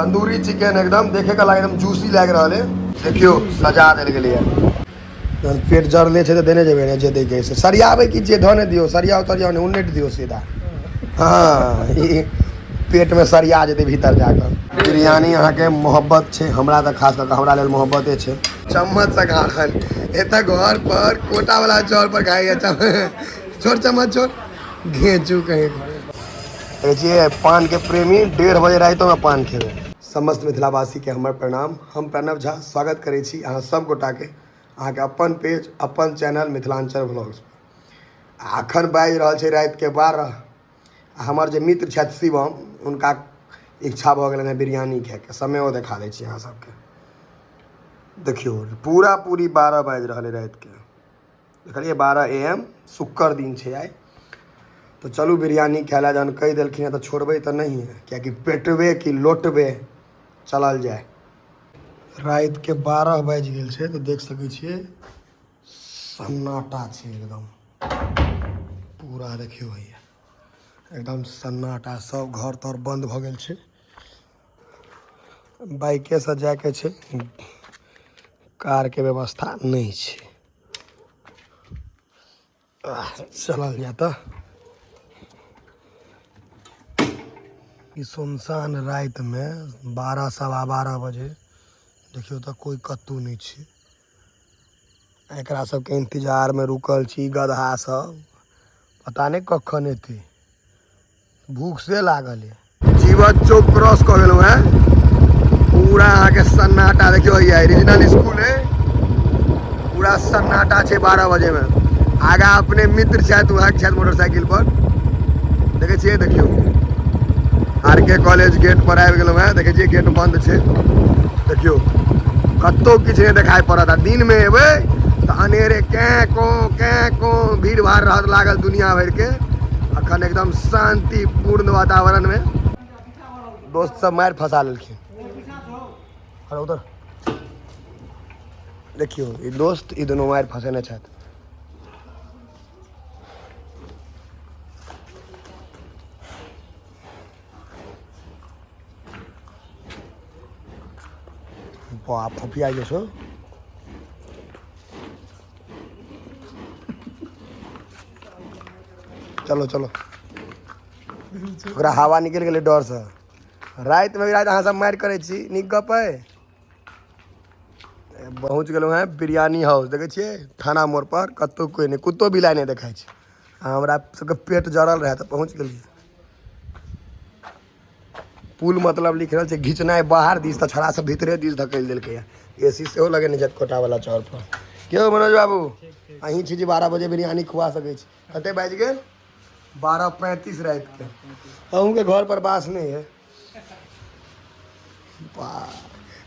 Tandoori chicken एकदम देखे का एकदम जूसी लग रहा है। देखियो सजा देल गेलै है। पेट जरले छै तऽ देने जेबै ने जे दैके से सरियाबै कि जे धने दियौ सरिया उतरिया ने उन्नैट दियौ सीधा। हाँ ई पेट में सरिया जेतै भीतर जाकर। बिरयानी अहाँ के मोहब्बत छै हमरा तऽ खास करके हमरा लेल मोहब्बते छै। चम्मच से खा रहल एतऽ घर पर कोटा वाला चाउर पर खाइए छोड़ चम्मच छोड़ घेचू कहीं। पान के प्रेमी 1:30 बजे रातों में पान खेबै। समस्त मिथिलावासी के हमर प्रणाम। हम प्रणव झा स्वागत करै छी अहाँ सब गोटा के अहाँ के अपन पेज अपन चैनल मिथिलांचल व्लॉग्स। अखन बाजि रहल छै रात के 12। हमर जे मित्र छथि शिवम उनका इच्छा भऽ गेलनि बिरयानी खायके। समयो देखा दै छी अहाँ सबके देखियौ पूरा पूरी 12 बाजि रहल है रात के। देखलिए 12 AM शुक्र दिन छै आइ। तो चलू बिरयानी खाय ला जहन कहि देलखिन है तो छोड़बै तो नहीं है क्या पेटबे कि लोटबे चलल जाए। रात के 12 बाजि गेल छै तो देख सकै छियै सन्नाटा छै एकदम पूरा। देखियो भैया एकदम सन्नाटा सब घर तर बंद भऽ गेल छै। बाइके से जाके छै कार के व्यवस्था नहीं छै। चलल जाए तो सुनसान रात में 12 सवा 12 बजे देखियो तो कोई कतू नहीं छै। एकरा सबके इंतजार में रुकल छी गधा सब पता नहीं कखन एतै। भूख से लागल है। जीवत चौक क्रॉस कर गेलहुँ हैं पूरा अहाँ के सन्नाटा। देखियो ये रीजनल स्कूल है पूरा सन्नाटा छै 12 बजे में। आगा अपने मित्र छथि वहाँ छथि मोटरसाइकिल पर देखे छियै। देखियो RK कॉलेज गेट पर आबि गेलहुँ हैं। देखे छियै गेट बंद छै। देखियो कतौ किछु नहीं देखाई पड़त। दिन में एबै तो अनेरे कै को भीड़ भाड़ रहत लागल दुनिया भर के। अखन एकदम शांतिपूर्ण वातावरण में दोस्त सब मारि फंसा लेलखिन। उधर देखियो ई दोस्त ई दोनों मारि फंसेने छथि। बाप फुफिया जो छो चलो चलो ओकरा हवा निकल गेलै डर से। रात में भी रात अहाँ सब मारि करै छी नीक गप है। पहुँच गेलहुँ हैं बिरयानी हाउस देखे छियै थाना मोड़ पर कतौ कोई नहीं कुत्तो बिलाइ नहीं देखाई छै। हमरा सबके पेट जरल रहे तो पहुँच गेलियै। पुल मतलब लिख रहल छै घिचनाइ बाहर दिस तो छड़ा सब भीतरे दिस धकेल देलकै है। AC सेहो लगेने छथि कोटा वाला चाउर पर। क्यों मनोज बाबू अहीं छी जे 12 बजे बिरयानी खुआ सकै छी। कते बाजि गेल 12:35 रात के। अहूँ के घर पर बास नहीं है।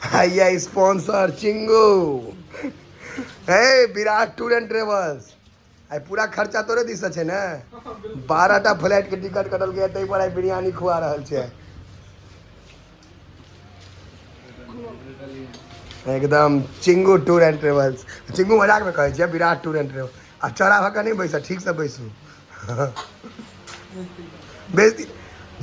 भैया स्पॉन्सर चिंगू हे विराट टूर एंड ट्रेवल्स। आई पूरा खर्चा तोरे दिस से छै ने। 12टा फ्लाइट के टिकट कटल गया तै पर आई बिरयानी खुआ रहल छै। एकदम चिंगू टूर एंड ट्रेवल्स। चिंगू मजाक में कहै छै विराट टूर एंड ट्रेवल्स। आ चौड़ा भऽ कऽ नहीं बैस ठीक से बैसू बेइज्जती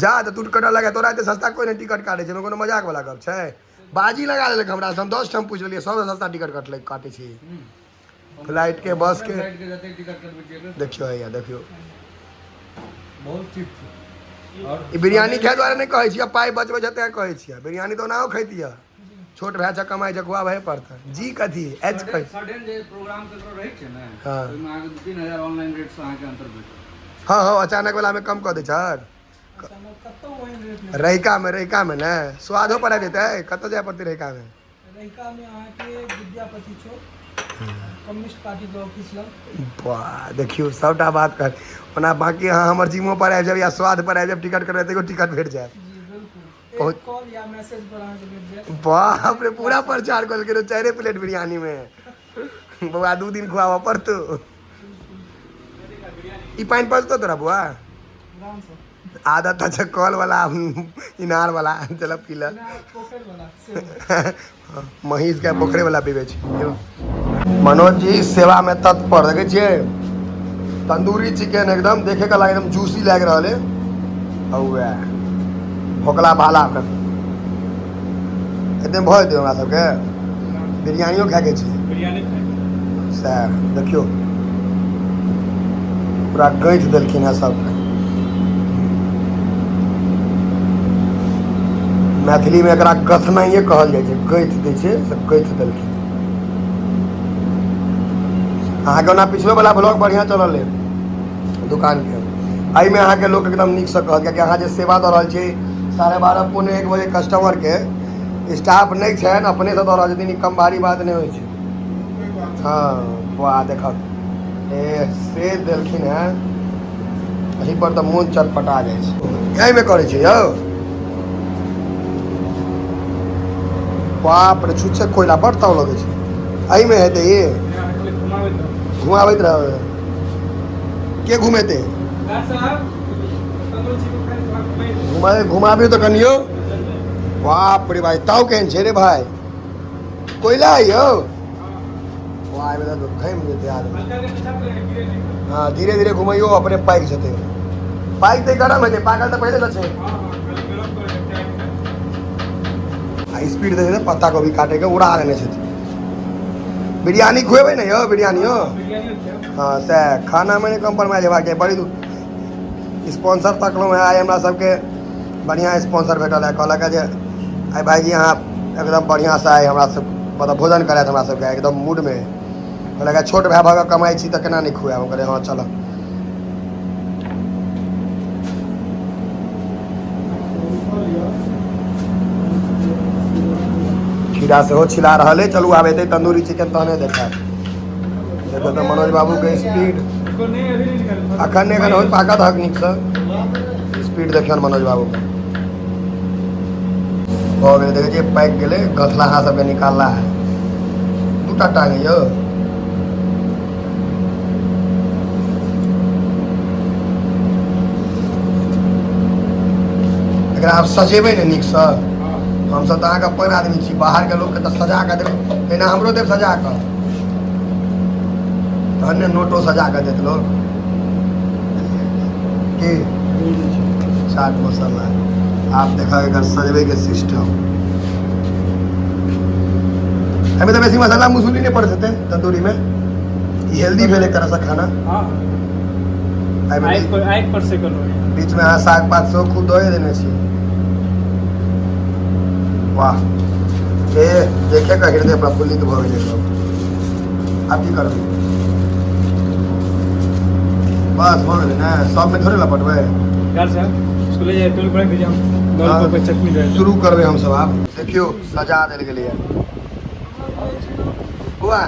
जा तो तू कटल लगा तोरा एते सस्ता कोई नहीं टिकट काटे छै। कोनो मजाक वाला गप छै। बाजी लगा लेलक हमरा से। हम 10 ठाम पूछ लेलियै सबसे सस्ता टिकट काटे छी फ्लाइट के बस के। देखियो भैया देखियो बहुत चीप छै। और ई बिरयानी खाए दुआरे नहीं कहै छी पाई बचबै जते कहै छी। बिरयानी तो ओनाहो खैतिया छोट भाई से कमाई जे खुआ भए पड़ता जी कथी एच कह सडन जे प्रोग्राम ककरो रहै छै ने ओइ में आगे 2-3 हजार ऑनलाइन रेट से आके अंतर भेट। हां हां अचानक वाला में कम क दे छर रहिका में ने स्वादो पर आबि जेतै। कतौ जाय पड़तै रहिका में अहाँ के विद्यापति चौक कम्युनिस्ट पार्टी के ऑफिस लग। वाह देखियो सबटा बात कर ओना बाकी अहाँ हमर जिमो पर आबि जाब या स्वाद पर आबि जाब टिकट करबै तो टिकट भेट जायत। कॉल या मैसेज पर अहाँ के भेट जायत। बाप रे पूरा प्रचार कर के 4 प्लेट बिरयानी में बउआ 2 दिन खुआवा पड़तो। ई पानी पचतो तोरा बुआ आराम से आदत है कॉल वाला इनार वाला चल पी ल महीष के पोखरे वाला पीबे छै। मनोज जी सेवा में तत्पर देखे छियै तंदूरी चिकन एकदम देखे का एकदम जूसी लग रहा है। भोकला भाला कर एतने भऽ जेतै हमरा सबके बिरयानियो खाएके छै सएह देखियौ पूरा गैँथ देलखिन हेँ सबके मैथिलीमे एकरा गथनाइए कहल जाइ छै गैँथ दै छै से गैँथ देलखिन अहाँके ओना पिछलोवला ब्लॉग बढ़िआँ चलल है दुकानके एहिमे अहाँके लोक एकदम नीकसँ कहत किएकि अहाँ जे सेवा दऽ रहल छी 12:30 पौने 1 बजे कस्टमरके स्टाफ नहीं छनि अपने से दऽ रहल छथिन कम भारी बात नहीं होइ छै हाँ वाह देखक से देलखिन हैं एही पर तऽ मोन चटपटा जाइ छै एहिमे करै छै यौ बाप रे छुच्छे कोयला बड़ ताव लगै छै एहिमे हेतै ये घुमाबैत रहबै के घुमेतै घुमाबी तऽ कनियो बाप रे भाई ताव केहन छै रे भाई कोयला है यौ वाह एहिमे तऽ घमि जेतै आदमी हाँ धीरे धीरे घुमैयो अपने पाकि जेतै पाकि तऽ गरम हेतै पाकल तऽ पहिले से छै आ स्पीड दै छै पत्ता कोबी काटेके उड़ा देने छथिन बिरयानी खुएबै ने यौ बिरयानियो हाँ सएह खानामे नहि कम्प्रोमाइज हेबाक चाही बड़ी स्पॉन्सर तकलहुँ हेँ आइ हमरा सबके बढ़िआँ स्पॉन्सर भेटल है कहलक है जे आइ भाईजी अहाँ एकदम बढ़िआँसँ आइ हमरा सब मतलब भोजन करायत हमरा सबके एकदम मूडमे कहलक है छोट भाई भऽ कऽ कमाइ छी तऽ केना नहि खुआएब हम कहलियै हाँ चलऽ खीरा सेहो छिला रहल है चलू आब एतै तंदूरी चिकन तहने देखायब देखो तऽ मनोज बाबूके स्पीड अखन नहि एखन होइत पाकत हक नीकसँ स्पीड देखियौन मनोज बाबूके भऽ गेलै देखै छियै पाकि गेलै गथलाहा सबके निकालला है दूटा टाँग यौ एकरा आब सजेबै ने नीकसँ हमसब तऽ अहाँके अपन आदमी छी बाहरके लोकके तऽ सजा कऽ देबै एना हमरो देब सजा कऽ तहन ने नोटो सजा कऽ देत लोक की चाट मसाला आप देखा एकर सजबैके सिस्टम एहिमे तऽ बेसी मसाला मसूली नहि पड़ैत हेतै तंदूरीमे ई हेल्दी भेल एक तरहसँ खाना बीचमे अहाँ साग पात सेहो खूब दए देने छी वाह ये देखे का हृदय प्रफुल्लित भऽ गेलै सब आब की करबै बस भऽ गेलै ने सबमे थोड़े लपटबै शुरू करबै हमसब आब देखियौ सजा देल गेलै बौआ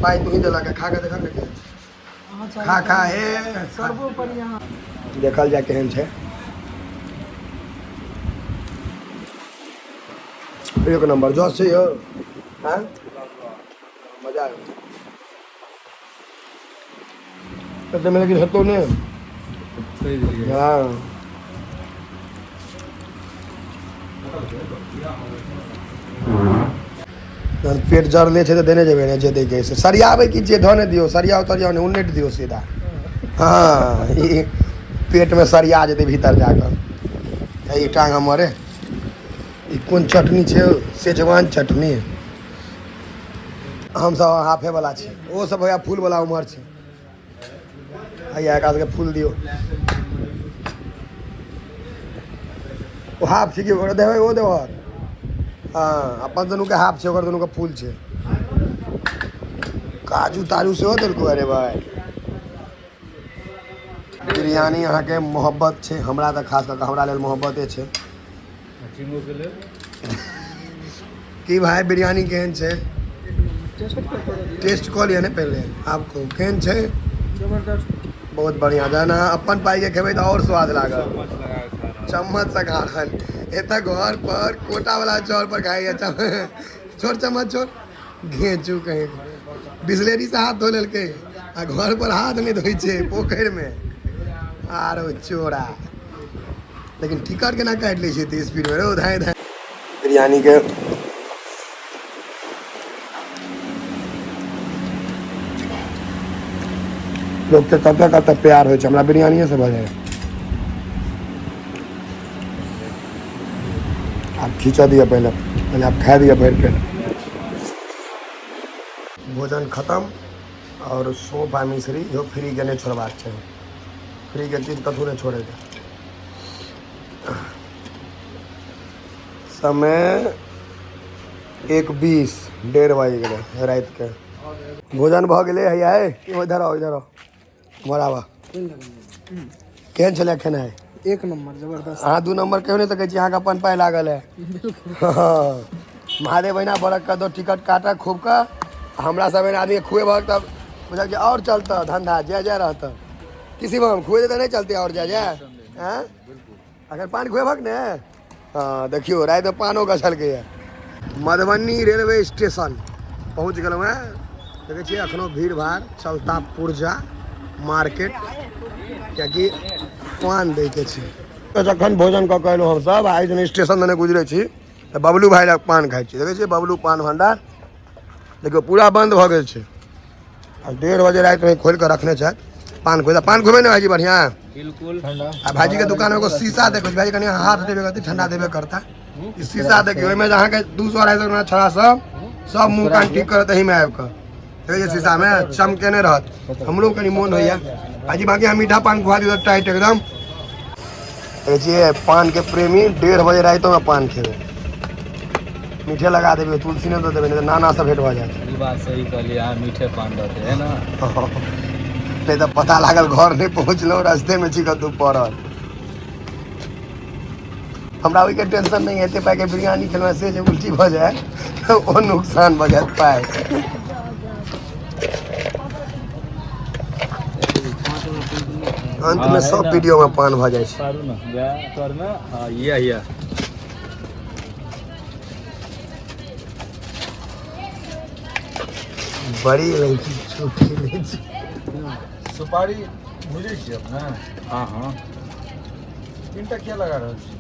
पाइ तू ही देलक खा के देखल ने खा खा हे देखल जाए केहन छै एक नंबर जस छै यौ हाँ मजा आबै कते में लेकिन हेतौ ने हाँ पेट जरले छै तऽ देने जेबै ने जे दैके से सरियाबै कि जे धने दियौ सरिया उतरिया ने उन्नेट दियौ सीधा हाँ ई पेटमे सरिया जेतै भीतर जाकर ई टाँग हमर ई कोन चटनी छै सेजवान चटनी हमसब हाफेवला छी ओ सब भैया फूलवला उमर छै हैया एकरा सबके फूल दियौ ओ हाफ छै कि देबै ओ देबै हाँ अपन दुनूके हाफ छै ओकर दुनूके फूल छै काजू ताजू सेहो देलको अरे भाई बिरयानी अहाँके मोहब्बत छै हमरा तऽ खास कऽ हमरा लेल मोहब्बते छै कि भाई बिरयानी केहन छै टेस्ट कऽ लिअ ने पहले आपको केहन छै बहुत बढ़िया जाना अपन पाई के खेबै तऽ और स्वाद लागत चम्मच से खाल एतऽ घर पर कोटा वाला चौर पर खाइए छोड़ चम्मच छोड़ घेचू कहीं बिस्लेरी से हाथ धो लेलकै आ घर पर हाथ नहीं धोई छै पोखरिमे आरो चोरा लेकिन टिकट केना काटि लै छै तऽ स्पीड में रो धाय धाय बिरयानी के लोग के कतऽ कतऽ प्यार होइ छै हमरा बिरयानिये से भऽ जाए आप खींचा दिया पहले मैंने आप खा दिया भर पेट। भोजन खत्म और सौंफ आ मिश्री जो फ्री के नहीं छोड़वा चाहिए। फ्री के चीज कतू नहीं छोड़ेगा। समय 1:20 1:30 बज गए रात के। भोजन भ गए है इधर आओ इधर आओ बराबर केहन चले खेना है 1 नंबर जबरदस्त। हाँ 2 नंबर क्यों नहीं सके यहाँ का अपन पाए लागल है। महादेव बहना बड़क का दो टिकट काटा खूब का हमरा सब आदमी खुए भग तब बुझल कि और चलता धंधा जय जय रहता किसी में हम खुए देते नहीं चलते और जय जय अगर पान खुए भग ने। हाँ देखियो रात में पानो गछल के है। मधुबनी रेलवे स्टेशन पहुँच गल हैं। देखे अखनो भीड़ भाड़ चलता पुर्जा मार्केट कियाकि पान दे के जखन भोजन कऽ के हम सब आई दिन स्टेशन देने गुजरे छी तो बबलू भाई लग पान खाई छी। देखे बबलू पान भंडार देखियो पूरा बंद भ गए 1:30 बजे रात में खोल कर रखने छे। पान खुबे ना भाईजी बढ़िया बिल्कुल। आ भाजी के दुकान में शीशा देखो भाई कहीं हाथ देवे करती ठंडा देवे करता शीशा देखियो में जहाँ के 200-250 छड़ा सब मुँह कान ठीक करत ही में आब कर शीशा में चमके नहीं रहत हमरो कहीं मोन होइया भाजी। बाकी हम मीठा पान खुआ दी टाइट एकदम। देखिए पान के प्रेमी 1:30 बजे रात में पान खेबे मीठे लगा देवे तुलसी ने दे देवे नहीं तो नाना सब भेंट हो जाए। बात सही कहलिए यहाँ मीठे पान रहते है ना। नहीं तो पता लागल घर नहीं पहुँचलो रास्ते में चिकन तू पड़ल। हमरा के टेंशन नहीं है पाए के बिरयानी खेलना से जो उल्टी हो जाए तो वो नुकसान हो जाए पाए। अंत में सब वीडियो में पान भ जाए। बड़ी लड़की छोटी सुपारी बुझे छी अपना। हाँ हाँ 3टा क्या लगा रहा छी।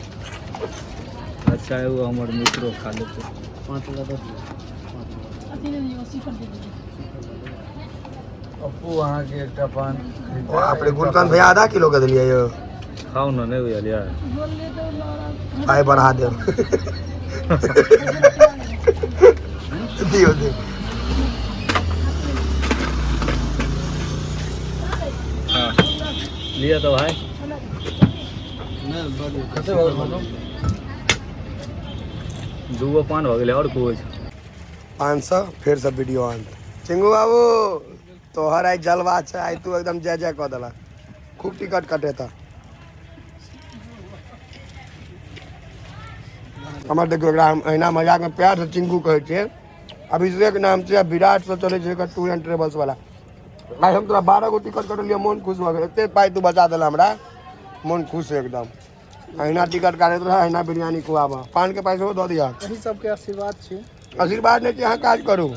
अच्छा है वो हमारे मित्रों खा लेते 5 लगा 10 अपू वहाँ के एकटा पान अपने गुलकान भैया आधा किलो के दिलिए यो खाओ ना नहीं भैया लिया पाए बढ़ा दे दियो दे। हाँ लिया तो भाई दूगो पान हो गए और कुछ 500 फिर से वीडियो आन चिंगू बाबू तोहर आई जलवा छे आई तू एकदम जय जय कह देला खूब टिकट कटेता। हमार देखियो अहिना मजाक में प्यार से चिंगू कहे छे। अभिषेक नाम से विराट से चले छे टूर एंड ट्रेवल्स वाला। भाई हम तोरा 12 गो टिकट कटलिए मन खुश हो गए एते पाई तू बचा देला हमरा मन खुश है एकदम। अहिना टिकट काटैत रह अहिना बिरयानी खुआबा पान के पैसा दो दिया। यही सबके आशीर्वाद छे। आशीर्वाद नहीं यहाँ काज करूँ